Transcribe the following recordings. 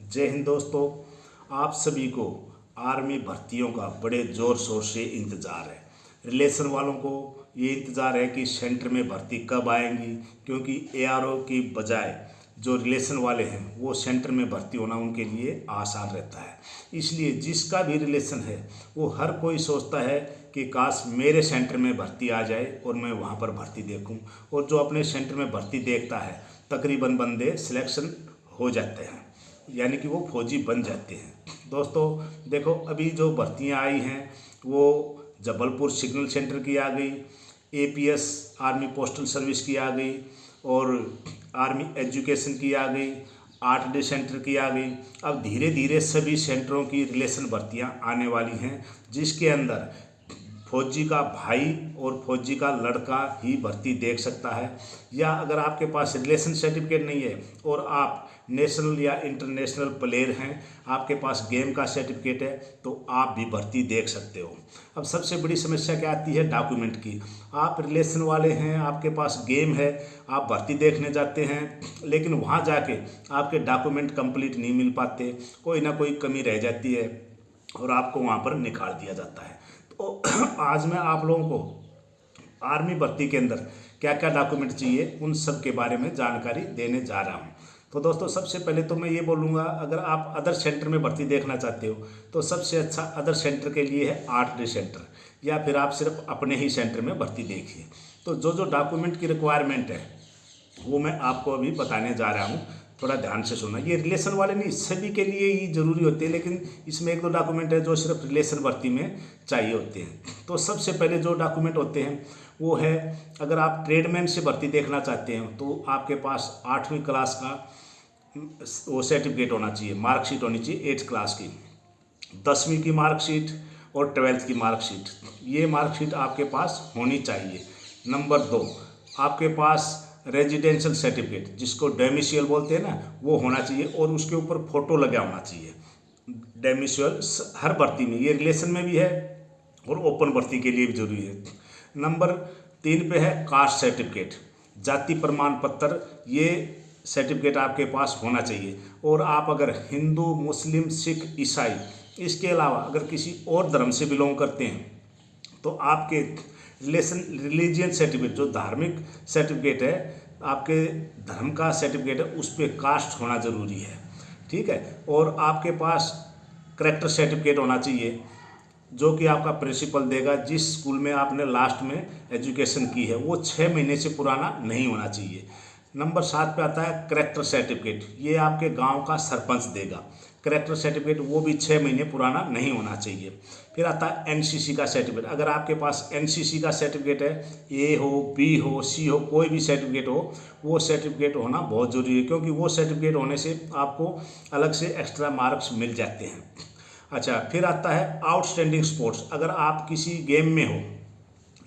जय हिंद दोस्तों। आप सभी को आर्मी भर्तियों का बड़े ज़ोर शोर से इंतज़ार है। रिलेशन वालों को ये इंतज़ार है कि सेंटर में भर्ती कब आएंगी, क्योंकि एआरओ की बजाय जो रिलेशन वाले हैं वो सेंटर में भर्ती होना उनके लिए आसान रहता है। इसलिए जिसका भी रिलेशन है वो हर कोई सोचता है कि काश मेरे सेंटर में भर्ती आ जाए और मैं वहाँ पर भर्ती देखूँ। और जो अपने सेंटर में भर्ती देखता है तकरीबन बंदे सिलेक्शन हो जाते हैं, यानी कि वो फौजी बन जाते हैं। दोस्तों देखो, अभी जो भर्तियां आई हैं वो जबलपुर सिग्नल सेंटर की आ गई, एपीएस आर्मी पोस्टल सर्विस की आ गई, और आर्मी एजुकेशन की आ गई, 8D सेंटर की आ गई। अब धीरे धीरे सभी सेंटरों की रिलेशन भर्तियां आने वाली हैं, जिसके अंदर फौजी का भाई और फौजी का लड़का ही भर्ती देख सकता है। या अगर आपके पास रिलेशन सर्टिफिकेट नहीं है और आप नेशनल या इंटरनेशनल प्लेयर हैं, आपके पास गेम का सर्टिफिकेट है, तो आप भी भर्ती देख सकते हो। अब सबसे बड़ी समस्या क्या आती है? डॉक्यूमेंट की। आप रिलेशन वाले हैं, आपके पास गेम है, आप भर्ती देखने जाते हैं, लेकिन वहाँ जाके आपके डॉक्यूमेंट कंप्लीट नहीं मिल पाते, कोई ना कोई कमी रह जाती है और आपको वहाँ पर निकाल दिया जाता है। तो आज मैं आप लोगों को आर्मी भर्ती के अंदर क्या क्या डॉक्यूमेंट चाहिए उन सब के बारे में जानकारी देने जा रहा हूँ। तो दोस्तों सबसे पहले तो मैं ये बोलूँगा, अगर आप अदर सेंटर में भर्ती देखना चाहते हो तो सबसे अच्छा अदर सेंटर के लिए है 8D सेंटर, या फिर आप सिर्फ अपने ही सेंटर में भर्ती देखिए। तो जो जो डॉक्यूमेंट की रिक्वायरमेंट है वो मैं आपको अभी बताने जा रहा हूँ, थोड़ा ध्यान से सुनना। ये रिलेशन वाले नहीं, सभी के लिए ही ज़रूरी होते हैं, लेकिन इसमें एक दो डॉक्यूमेंट है जो सिर्फ रिलेशन भर्ती में चाहिए होते हैं। तो सबसे पहले जो डॉक्यूमेंट होते हैं वो है, अगर आप ट्रेडमैन से भर्ती देखना चाहते हैं तो आपके पास 8वीं क्लास का वो सर्टिफिकेट होना चाहिए, मार्कशीट होनी चाहिए 8th क्लास की, 10वीं की मार्कशीट और 12th की मार्कशीट। ये मार्कशीट आपके पास होनी चाहिए। नंबर 2, आपके पास रेजिडेंशियल सर्टिफिकेट, जिसको डोमिसाइल बोलते हैं ना, वो होना चाहिए और उसके ऊपर फोटो लगा होना चाहिए। डोमिसाइल हर भर्ती में, ये रिलेशन में भी है और ओपन भर्ती के लिए भी जरूरी है। नंबर 3 पे है कास्ट सर्टिफिकेट, जाति प्रमाण पत्र। ये सर्टिफिकेट आपके पास होना चाहिए। और आप अगर हिंदू, मुस्लिम, सिख, ईसाई, इसके अलावा अगर किसी और धर्म से बिलोंग करते हैं तो आपके रिलीजियन सर्टिफिकेट, जो धार्मिक सर्टिफिकेट है, आपके धर्म का सर्टिफिकेट है, उस पर कास्ट होना ज़रूरी है। ठीक है। और आपके पास करेक्टर सर्टिफिकेट होना चाहिए, जो कि आपका प्रिंसिपल देगा। जिस स्कूल में आपने लास्ट में एजुकेशन की है वो 6 महीने से पुराना नहीं होना चाहिए। नंबर 7 पे आता है करेक्टर सर्टिफिकेट, ये आपके गांव का सरपंच देगा। करेक्टर सर्टिफिकेट वो भी 6 महीने पुराना नहीं होना चाहिए। फिर आता है एनसीसी का सर्टिफिकेट। अगर आपके पास एनसीसी का सर्टिफिकेट है, ए हो, बी हो, सी हो, कोई भी सर्टिफिकेट हो, वो सर्टिफिकेट होना बहुत ज़रूरी है, क्योंकि वो सर्टिफिकेट होने से आपको अलग से एक्स्ट्रा मार्क्स मिल जाते हैं। अच्छा, फिर आता है आउटस्टैंडिंग स्पोर्ट्स। अगर आप किसी गेम में हो,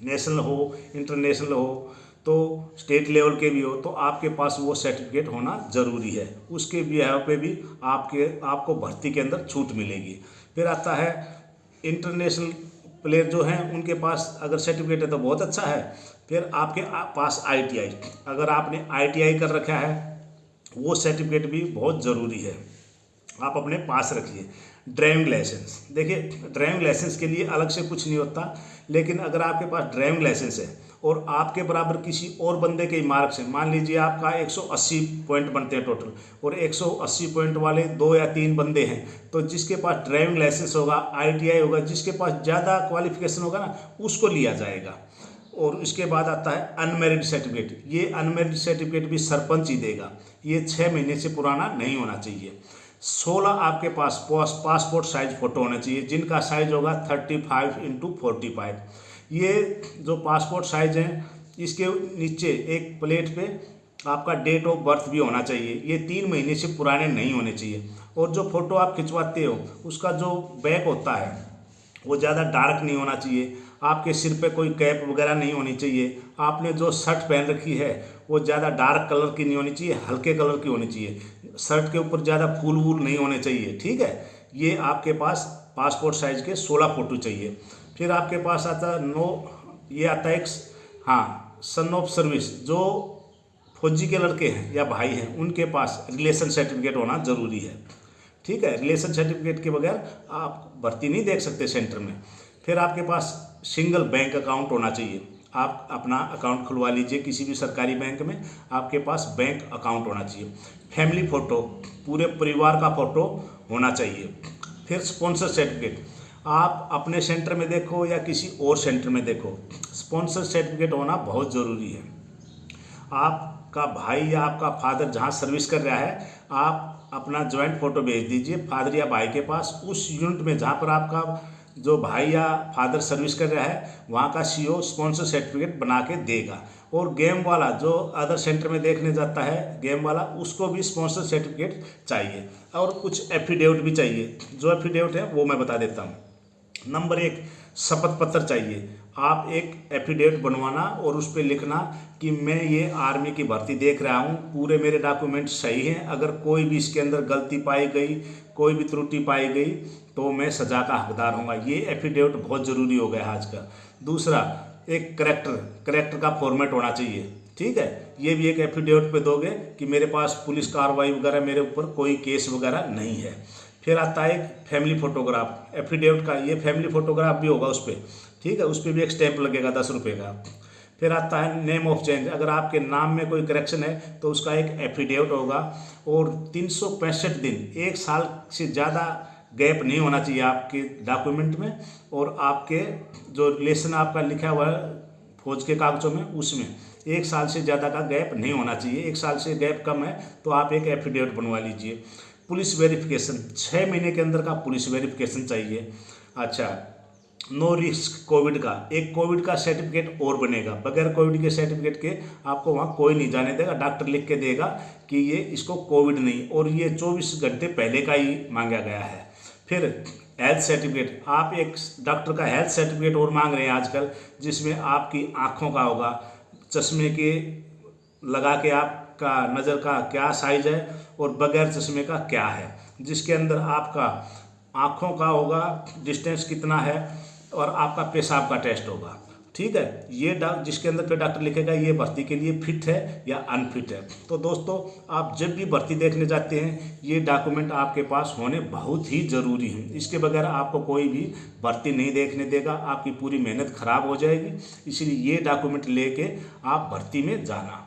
नेशनल हो, इंटरनेशनल हो, तो स्टेट लेवल के भी हो, तो आपके पास वो सर्टिफिकेट होना ज़रूरी है। उसके बिहाव पे भी आपको भर्ती के अंदर छूट मिलेगी। फिर आता है इंटरनेशनल प्लेयर जो हैं, उनके पास अगर सर्टिफिकेट है तो बहुत अच्छा है। फिर आपके पास आईटीआई, अगर आपने आईटीआई कर रखा है, वो सर्टिफिकेट भी बहुत ज़रूरी है, आप अपने पास रखिए। ड्राइविंग लाइसेंस, देखिए ड्राइविंग लाइसेंस के लिए अलग से कुछ नहीं होता, लेकिन अगर आपके पास ड्राइविंग लाइसेंस है और आपके बराबर किसी और बंदे के मार्क्स हैं, मान लीजिए आपका 180 पॉइंट बनते हैं टोटल, और 180 पॉइंट वाले 2 या 3 बंदे हैं, तो जिसके पास ड्राइविंग लाइसेंस होगा, आईटीआई होगा, जिसके पास ज़्यादा क्वालिफिकेशन होगा ना, उसको लिया जाएगा। और इसके बाद आता है अनमेरिड सर्टिफिकेट। ये अनमेरिड सर्टिफिकेट भी सरपंच ही देगा। ये 6 महीने से पुराना नहीं होना चाहिए। 16 आपके पास पासपोर्ट साइज फ़ोटो होना चाहिए, जिनका साइज होगा 35x45। ये जो पासपोर्ट साइज हैं, इसके नीचे एक प्लेट पे आपका डेट ऑफ बर्थ भी होना चाहिए। ये 3 महीने से पुराने नहीं होने चाहिए। और जो फ़ोटो आप खिंचवाते हो, उसका जो बैक होता है वो ज़्यादा डार्क नहीं होना चाहिए। आपके सिर पे कोई कैप वगैरह नहीं होनी चाहिए। आपने जो शर्ट पहन रखी है वो ज़्यादा डार्क कलर की नहीं होनी चाहिए, हल्के कलर की होनी चाहिए। शर्ट के ऊपर ज़्यादा फूल वूल नहीं होने चाहिए। ठीक है। ये आपके पास पासपोर्ट साइज के 16 फ़ोटो चाहिए। फिर आपके पास आता है ये आता है एक, हाँ, सन ऑफ सर्विस, जो फौजी के लड़के हैं या भाई हैं, उनके पास रिलेशन सर्टिफिकेट होना ज़रूरी है। ठीक है, रिलेशन सर्टिफिकेट के बगैर आप भर्ती नहीं देख सकते सेंटर में। फिर आपके पास सिंगल बैंक अकाउंट होना चाहिए। आप अपना अकाउंट खुलवा लीजिए किसी भी सरकारी बैंक में, आपके पास बैंक अकाउंट होना चाहिए। फैमिली फ़ोटो, पूरे परिवार का फ़ोटो होना चाहिए। फिर स्पॉन्सर सर्टिफिकेट, आप अपने सेंटर में देखो या किसी और सेंटर में देखो, स्पॉन्सर सर्टिफिकेट होना बहुत ज़रूरी है। आपका भाई या आपका फादर जहाँ सर्विस कर रहा है, आप अपना ज्वाइंट फ़ोटो भेज दीजिए फादर या भाई के पास, उस यूनिट में जहाँ पर आपका जो भाई या फादर सर्विस कर रहा है वहाँ का सीओ स्पॉन्सर सर्टिफिकेट बना के देगा। और गेम वाला जो अदर सेंटर में देखने जाता है गेम वाला, उसको भी स्पॉन्सर सर्टिफिकेट चाहिए। और कुछ एफिडेविट भी चाहिए, जो एफिडेविट है वो मैं बता देता हूँ। नंबर 1, शपथ पत्र चाहिए। आप एक एफिडेविट बनवाना और उस पर लिखना कि मैं ये आर्मी की भर्ती देख रहा हूँ, पूरे मेरे डॉक्यूमेंट सही हैं, अगर कोई भी इसके अंदर गलती पाई गई, कोई भी त्रुटि पाई गई तो मैं सज़ा का हकदार होऊंगा। ये एफिडेविट बहुत ज़रूरी हो गया है आजकल। दूसरा, एक करेक्टर का फॉर्मेट होना चाहिए, ठीक है, ये भी एक एफिडेविट पे दोगे कि मेरे पास पुलिस कार्रवाई वगैरह, मेरे ऊपर कोई केस वगैरह नहीं है। फिर आता है एक फैमिली फोटोग्राफ, एफिडेविट का ये फैमिली फोटोग्राफ भी होगा उस पर, ठीक है, उस पर भी एक स्टैंप लगेगा 10 रुपये का। फिर आता है नेम ऑफ चेंज, अगर आपके नाम में कोई करेक्शन है तो उसका एक एफिडेविट होगा। और 365 दिन, 1 साल से ज़्यादा गैप नहीं होना चाहिए आपके डॉक्यूमेंट में, और आपके जो रिलेशन आपका लिखा हुआ है फौज के कागजों में, उसमें 1 साल से ज़्यादा का गैप नहीं होना चाहिए। 1 साल से गैप कम है तो आप एक एफिडेविट बनवा लीजिए। पुलिस वेरिफिकेशन, 6 महीने के अंदर का पुलिस वेरिफिकेशन चाहिए। अच्छा, नो रिस्क कोविड का, एक कोविड का सर्टिफिकेट और बनेगा। बगैर कोविड के सर्टिफिकेट के आपको वहाँ कोई नहीं जाने देगा, डॉक्टर लिख के देगा कि ये इसको कोविड नहीं, और ये 24 घंटे पहले का ही मांगा गया है। फिर हेल्थ सर्टिफिकेट, आप एक डॉक्टर का हेल्थ सर्टिफिकेट और मांग रहे हैं आजकल, जिसमें आपकी आँखों का होगा, चश्मे के लगा के आपका नज़र का क्या साइज है और बगैर चश्मे का क्या है, जिसके अंदर आपका आँखों का होगा डिस्टेंस कितना है और आपका पेशाब का टेस्ट होगा, ठीक है। ये जिसके अंदर पे डॉक्टर लिखेगा ये भर्ती के लिए फिट है या अनफिट है। तो दोस्तों, आप जब भी भर्ती देखने जाते हैं ये डॉक्यूमेंट आपके पास होने बहुत ही ज़रूरी हैं। इसके बगैर आपको कोई भी भर्ती नहीं देखने देगा, आपकी पूरी मेहनत खराब हो जाएगी। इसलिए ये डॉक्यूमेंट लेके आप भर्ती में जाना।